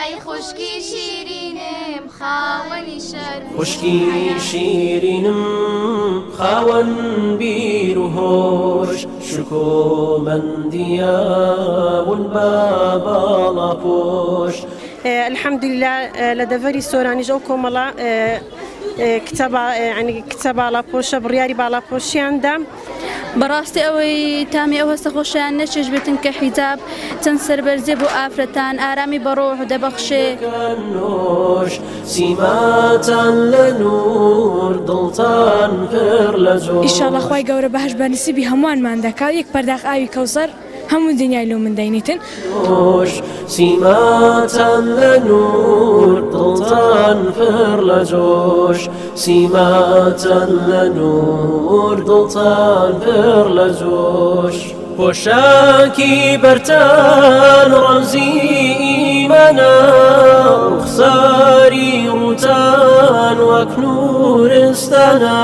ئەی خوشکی شیرینم خاوەنی شەر خوشکی شیرینم خاوەن بیر و هۆش شکۆمەندیە ون بە باڵاپۆش. الحمد لله لدفري سوراني جو كوملا كتابة يعني كتابة على بوشة برياري على بوشي عندها براستي أوي تامي أو هستخوشان نشج بتنك حجاب تنسر برزيب وآفرتان آرامي بروح ودبخشي كنوش سيماتان لنور دلتان پر لجوش إن شاء الله خواهي قورة بهش بنسيبي هموان من دكا يك برداخ آوي كوثر همون دنيا لو من دينيتن سيماتان لنور دلتان پر لجوش سيماتان لنور دلتان پر لجوش پۆشاکی بەرتان ڕەمزی ئیمانە ڕوخساری ڕووتان وەک نورستانە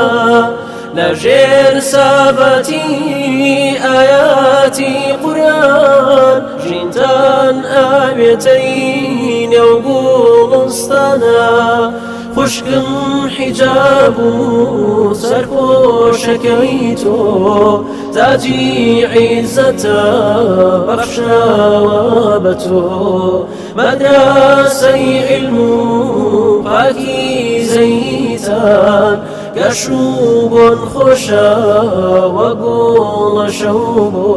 لەژێر سابەتی ئاياتی قورئان ژینتان ئاوێتەی نێو گوڵستانە خوشکم حجاب و سەرپۆشەکەی تۆ تاجی عیزەتە بەخشاوە بە تۆ مەدرسەی عیلم و پاکیزەیتان گەشو بۆن خۆشە وە گوڵە شەو بۆ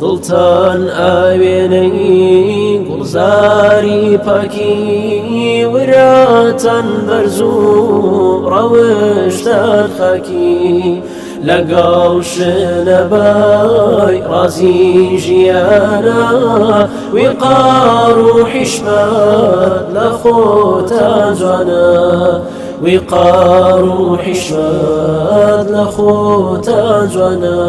دڵتان ئاوێنەی گوڵزاری پاکی وراتان بەرز و ڕەوشتان خاکی لەگەڵ شنەبای ڕازی ژیانە ویقار و حیشمەت لە خۆتان جوانە ویقار و حیشمەت لە خۆتان جوانە.